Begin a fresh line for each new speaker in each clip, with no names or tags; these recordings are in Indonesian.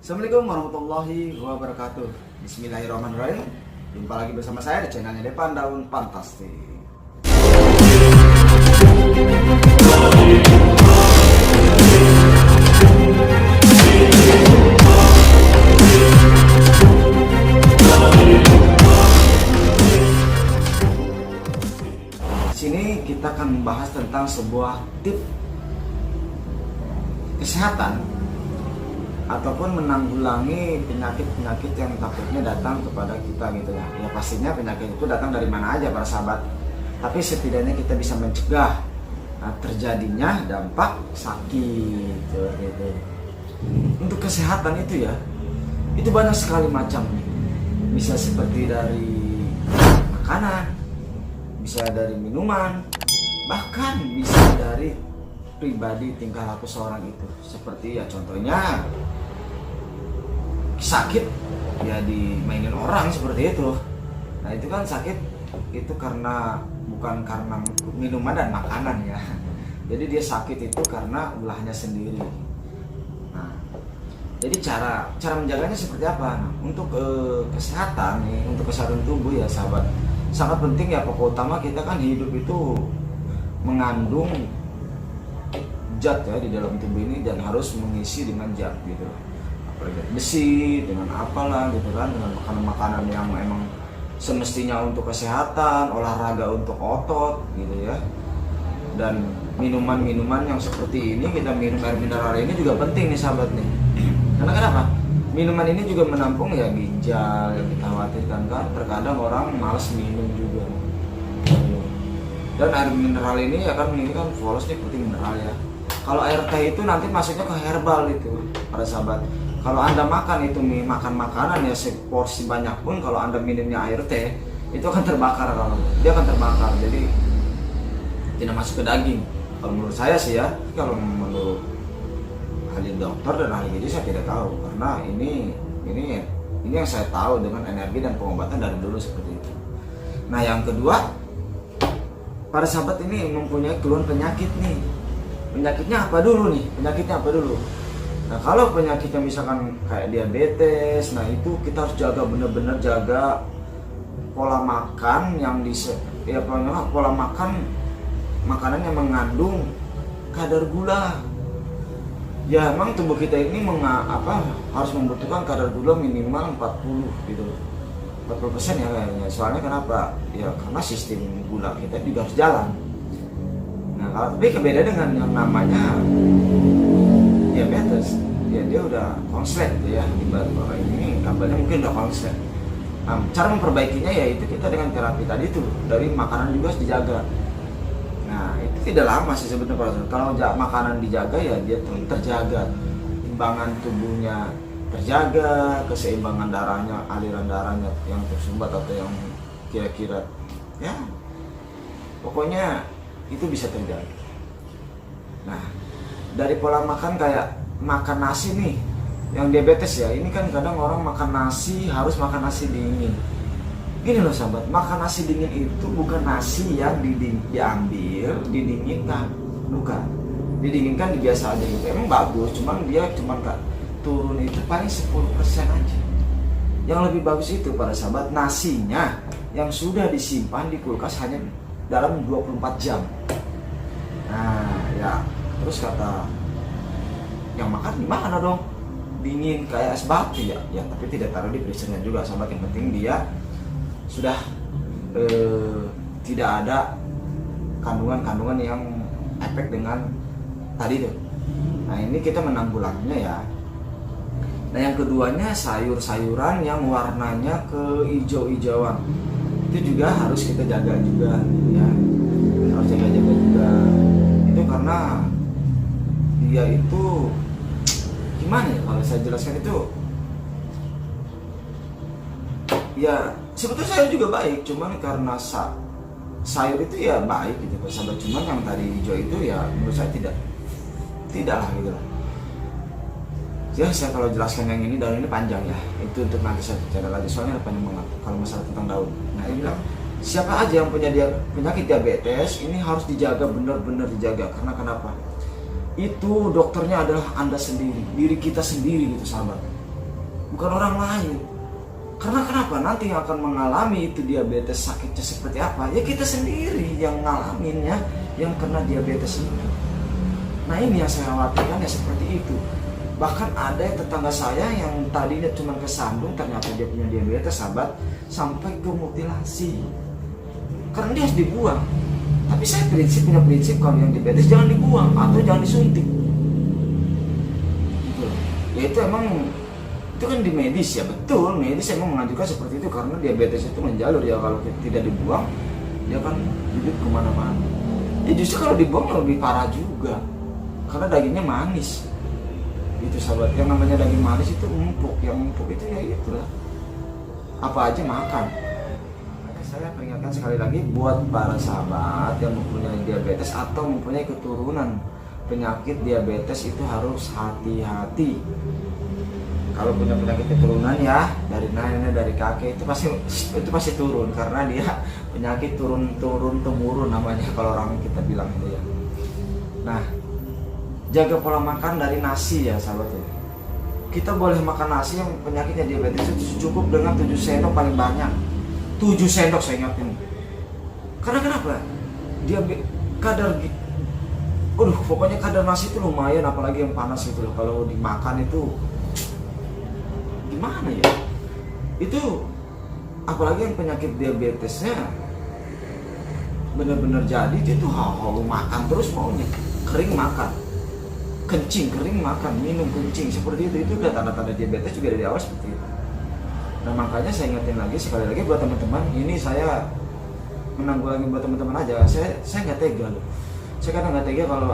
Assalamualaikum warahmatullahi wabarakatuh. Bismillahirrahmanirrahim. Jumpa lagi bersama saya di channelnya Depan Daun Fantastik. Di sini kita akan membahas tentang sebuah tips kesehatan ataupun menanggulangi penyakit-penyakit yang takutnya datang kepada kita gitu ya. Ya pastinya penyakit itu datang dari mana aja para sahabat. Tapi setidaknya kita bisa mencegah terjadinya dampak sakit gitu. Untuk kesehatan itu ya, itu banyak sekali macam. Bisa seperti dari makanan, bisa dari minuman, bahkan bisa dari pribadi tingkah laku seorang itu. Seperti ya contohnya sakit ya dimainin orang seperti itu. Nah itu kan sakit itu karena bukan karena minuman dan makanan ya. Jadi dia sakit itu karena ulahnya sendiri. Nah jadi cara menjaganya seperti apa? Nah, untuk kesehatan nih, untuk kesehatan tubuh ya sahabat, sangat penting ya. Pokok utama kita kan hidup itu mengandung zat ya di dalam tubuh ini dan harus mengisi dengan zat gitu, apalagi besi dengan apalah gitu kan, dengan makanan-makanan yang emang semestinya untuk kesehatan, olahraga untuk otot gitu ya. Dan minuman-minuman yang seperti ini, kita minum air mineral ini juga penting nih sahabat nih. Karena kenapa? Minuman ini juga menampung ya ginjal yang kita khawatirkan kan. Terkadang orang malas minum juga. Dan air mineral ini ya kan, ini kan polos nih putih mineral ya. Kalau air teh itu nanti masuknya ke herbal itu para sahabat. Kalau anda makan itu makan makanan ya seporsi banyak pun, kalau anda minumnya air teh itu akan terbakar, kalau dia akan terbakar, jadi tidak masuk ke daging. Kalau menurut saya sih ya, kalau menurut ahli dokter dan ahli gizi saya tidak tahu, karena ini yang saya tahu dengan energi dan pengobatan dari dulu seperti itu. Nah yang kedua, para sahabat ini mempunyai keluhan penyakit nih. Penyakitnya apa dulu nih? Nah kalau penyakitnya misalkan kayak diabetes, nah itu kita harus jaga, bener-bener jaga pola makan yang pola makan makanan yang mengandung kadar gula. Ya emang tubuh kita ini harus membutuhkan kadar gula minimal 40 gitu, 40% ya kayaknya. Soalnya kenapa? Ya karena sistem gula kita juga harus jalan. Nah, tapi beda dengan yang namanya diabetes, ya dia udah konslet ya, ibarat orang ini kabarnya mungkin udah konslet. Nah, cara memperbaikinya yaitu kita dengan terapi tadi itu, dari makanan juga harus dijaga. Nah, itu tidak lama sih sebetulnya. Kalau makanan dijaga ya dia terjaga, timbangan tubuhnya terjaga, keseimbangan darahnya, aliran darahnya yang tersumbat atau yang kira-kira ya pokoknya itu bisa terjadi. Nah, dari pola makan kayak makan nasi nih, yang diabetes ya, ini kan kadang orang makan nasi harus makan nasi dingin. Gini loh sahabat, makan nasi dingin itu bukan nasi yang diambil, didinginkan, bukan. Didinginkan biasa aja gitu, emang bagus, cuman dia turun itu paling 10% aja. Yang lebih bagus itu para sahabat, nasinya yang sudah disimpan di kulkas hanya dalam 24 jam. Nah ya, terus kata yang makan gimana dong? Dingin kayak es batu ya? Ya tapi tidak taruh di freezernya juga sahabat. Yang penting dia sudah tidak ada kandungan-kandungan yang efek dengan tadi tuh. Nah ini kita menanggulanginya ya. Nah yang keduanya sayur-sayuran yang warnanya kehijau-hijauan, itu juga harus kita jaga juga ya, harus jaga-jaga juga. Itu karena dia itu gimana ya kalau saya jelaskan itu ya, sebetulnya sayur juga baik, cuman karena sayur itu ya baik gitu sahabat, cuman yang tadi hijau itu ya menurut saya tidak lah gitu lah ya. Saya kalau jelaskan yang ini, daun ini panjang ya, itu untuk nanti saya bicara lagi soalnya panjang banget kalau masalah tentang daun. Nah ini bilang siapa aja yang punya penyakit diabetes ini harus dijaga, benar-benar dijaga. Karena kenapa? Itu dokternya adalah Anda sendiri, diri kita sendiri gitu sahabat. bukan orang lain. Karena kenapa? Nanti yang akan mengalami itu diabetes sakitnya seperti apa? Ya kita sendiri yang ngalaminnya, yang kena diabetes ini. Nah ini yang saya khawatirkan ya seperti itu. Bahkan ada tetangga saya yang tadinya cuma kesandung, ternyata dia punya diabetes, sahabat, sampai ke mutilasi. Karena dia harus dibuang. Tapi saya punya prinsip kalau yang diabetes jangan dibuang atau jangan disuntik. Gitu. Ya itu emang itu kan di medis ya, betul, medis emang mengajukan seperti itu karena diabetes itu menjalur ya, kalau tidak dibuang dia kan hidup kemana-mana. Ya justru kalau dibuang lebih parah juga karena dagingnya manis. Itu sahabat, yang namanya daging manis itu empuk, yang empuk itu ya itulah, apa aja makan. Saya peringatkan sekali lagi buat para sahabat yang mempunyai diabetes atau mempunyai keturunan penyakit diabetes itu harus hati-hati. Kalau punya penyakit keturunan ya dari nenek dari kakek itu pasti turun karena dia penyakit turun temurun namanya kalau orang kita bilang itu ya. Nah, jaga pola makan dari nasi ya sahabat ya. Kita boleh makan nasi yang penyakitnya diabetes itu cukup dengan 7 sendok paling banyak. 7 sendok saya ingatin. Karena kenapa? Dia pokoknya kadar nasi itu lumayan, apalagi yang panas itu loh. Kalau dimakan itu gimana ya? Itu apalagi yang penyakit diabetesnya benar-benar jadi dia tuh halu makan terus maunya, kering makan, kencing kering makan, minum kencing seperti itu udah tanda-tanda diabetes juga dari awal seperti itu. Nah makanya saya ingetin lagi sekali lagi buat teman-teman, ini saya menanggulangi buat teman-teman aja. Saya nggak tega loh. Saya kadang nggak tega kalau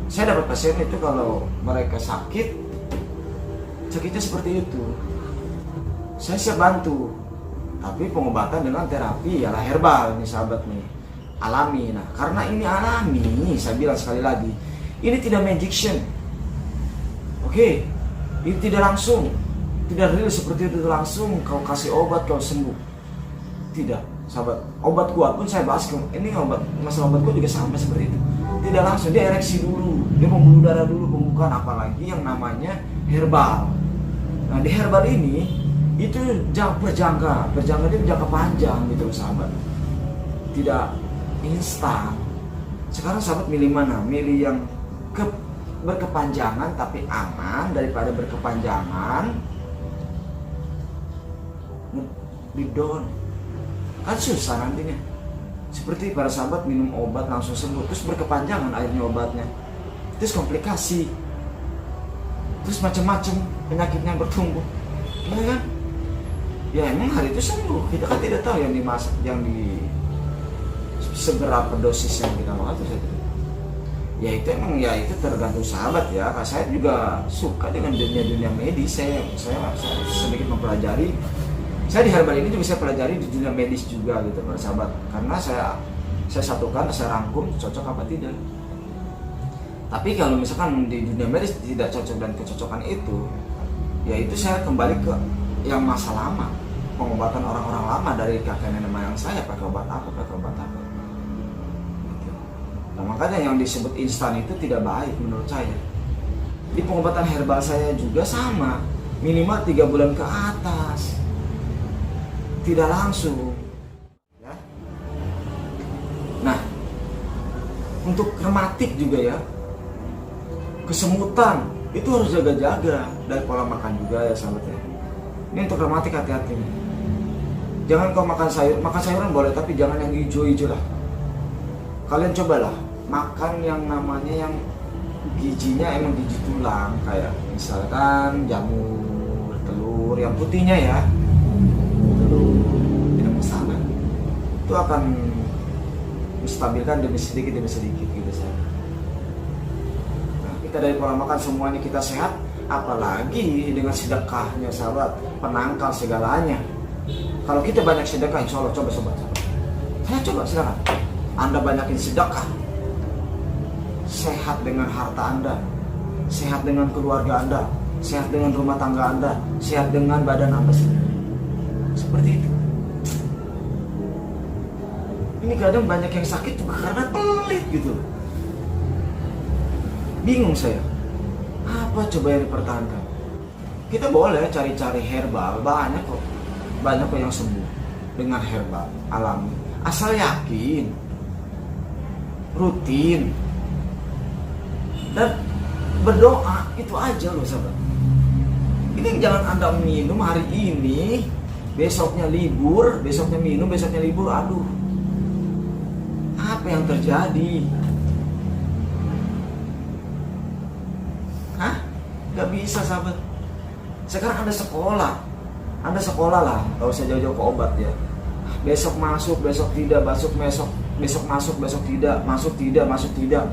saya dapat pasien itu kalau mereka sakitnya seperti itu. Saya siap bantu, tapi pengobatan dengan terapi ialah herbal nih sahabat nih, alami. Nah karena ini alami, saya bilang sekali lagi, ini tidak magician. Oke, ini tidak langsung, tidak real seperti itu langsung kau kasih obat kau sembuh. Tidak, sahabat. Obat kuat pun saya bahas, ini masalah obat kuat juga sama seperti itu. Tidak langsung, dia ereksi dulu, dia pembuluh darah dulu, pembukaan, apalagi yang namanya herbal. Nah di herbal ini itu berjangka dia jangka panjang gitu sahabat, tidak instan. Sekarang sahabat milih mana? Milih yang berkepanjangan tapi aman daripada berkepanjangan down. Kan susah nantinya. Seperti para sahabat minum obat langsung sembuh, terus berkepanjangan akhirnya obatnya, terus komplikasi, terus macam-macam penyakitnya bertumbuh, ya kan? Ya emang hari itu sembuh, kita kan tidak tahu yang dimasak, yang di seberapa dosis yang kita makan itu. Ya itu emang ya itu tergantung sahabat ya. Saya juga suka dengan dunia medis, saya sedikit mempelajari. Saya di herbal ini juga saya pelajari di dunia medis juga gitu para sahabat, karena saya satukan, saya rangkum cocok apa tidak. Tapi kalau misalkan di dunia medis tidak cocok dan kecocokan itu, ya itu saya kembali ke yang masa lama, pengobatan orang-orang lama dari kakek nenek moyang saya, pakai obat apa. Gitu. Nah makanya yang disebut instan itu tidak baik menurut saya. Di pengobatan herbal saya juga sama, minimal 3 bulan ke atas, tidak langsung. Ya. Nah, untuk rematik juga ya, kesemutan itu harus jaga-jaga dari pola makan juga ya sahabat ya. Ini untuk rematik hati-hati nih. Jangan kau makan sayuran boleh, tapi jangan yang hijau-hijau lah. Kalian cobalah makan yang namanya yang gizinya emang gigi tulang, kayak misalkan jamur, telur, yang putihnya ya. Tidak masalah, itu akan menstabilkan demi sedikit gitu saja. Nah, kita dari pola makan semua ini kita sehat, apalagi dengan sedekahnya sahabat, penangkal segalanya. Kalau kita banyak sedekah, insya Allah coba. Saya coba silakan. Anda banyakin sedekah, sehat dengan harta Anda, sehat dengan keluarga Anda, sehat dengan rumah tangga Anda, sehat dengan badan Anda sendiri. Seperti itu. Ini kadang banyak yang sakit juga karena pelit gitu. Bingung saya. Apa coba yang dipertahankan? kita boleh cari-cari herbal, banyak kok yang sembuh dengan herbal alami, asal yakin, rutin, dan berdoa. Itu aja loh sahabat. Ini jangan Anda minum hari ini, besoknya libur, besoknya minum, besoknya libur. Aduh, apa yang terjadi? Hah? Gak bisa sahabat. Sekarang Anda sekolah lah, gak usah jauh-jauh ke obat ya. Besok masuk, besok tidak, besok masuk, besok tidak, masuk tidak.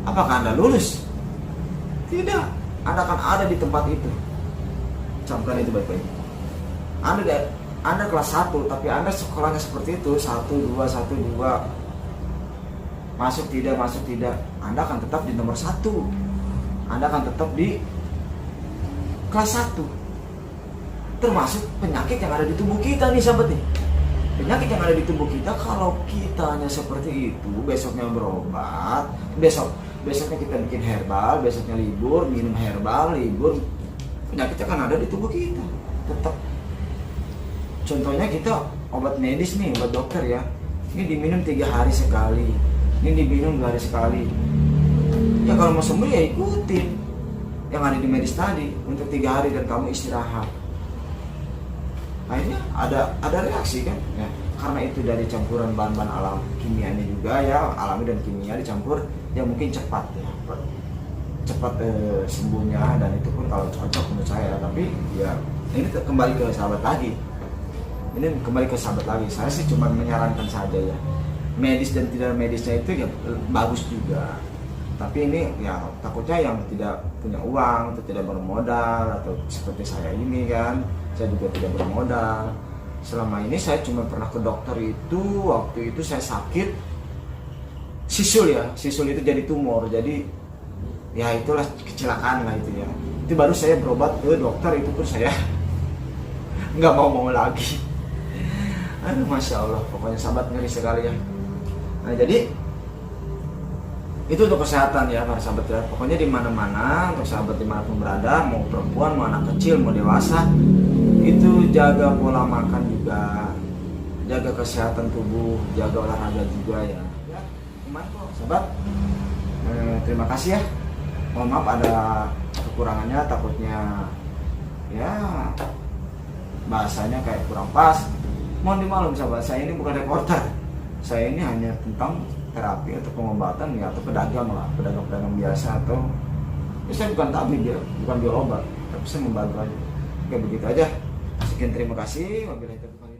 Apakah Anda lulus? Tidak. Anda akan ada di tempat itu. Camkan itu baik-baik. Anda kelas 1, tapi Anda sekolahnya seperti itu, 1, 2. Masuk tidak. Anda akan tetap di nomor 1. Anda akan tetap di kelas 1. Termasuk penyakit yang ada di tubuh kita nih sahabat nih. Penyakit yang ada di tubuh kita, kalau kitanya seperti itu, besoknya berobat, besoknya kita bikin herbal, besoknya libur, minum herbal, libur, penyakitnya kan ada di tubuh kita tetap. Contohnya kita obat medis nih, obat dokter ya, ini diminum 3 hari sekali, ini diminum 2 hari sekali. Ya kalau mau sembuh ya ikutin yang ada di medis tadi untuk 3 hari dan kamu istirahat. Akhirnya ada reaksi kan ya, karena itu dari campuran bahan-bahan alam kimianya juga ya, alami dan kimia dicampur ya, mungkin cepat sembuhnya, dan itu pun kalau cocok menurut saya. Tapi ya ini kembali ke sahabat lagi, saya sih cuma menyarankan saja ya, medis dan tidak medisnya itu ya bagus juga. Tapi ini ya takutnya yang tidak punya uang atau tidak bermodal, atau seperti saya ini kan, saya juga tidak bermodal. Selama ini saya cuma pernah ke dokter itu waktu itu saya sakit sisul itu jadi tumor, jadi ya itulah kecelakaan lah itu ya. Itu baru saya berobat ke dokter, itu pun saya nggak mau lagi. Aduh, masya Allah, pokoknya sahabat ngeri sekali ya. Nah jadi itu untuk kesehatan ya para sahabat ya. Pokoknya di mana-mana, untuk sahabat dimanapun berada, mau perempuan, mau anak kecil, mau dewasa, itu jaga pola makan juga, jaga kesehatan tubuh, jaga olahraga juga ya. Lumayan kok sahabat. Terima kasih ya. Mohon maaf ada kekurangannya, takutnya ya bahasanya kayak kurang pas. Mohon dimaklum sahabat, saya ini bukan reporter. Saya ini hanya tentang terapi atau pengobatan ya, atau pedagang biasa, atau ya, saya bukan tabib ya, bukan jual obat, tapi saya membantu aja. Oke, begitu aja. Sekian, terima kasih. Wabillahi taufiq.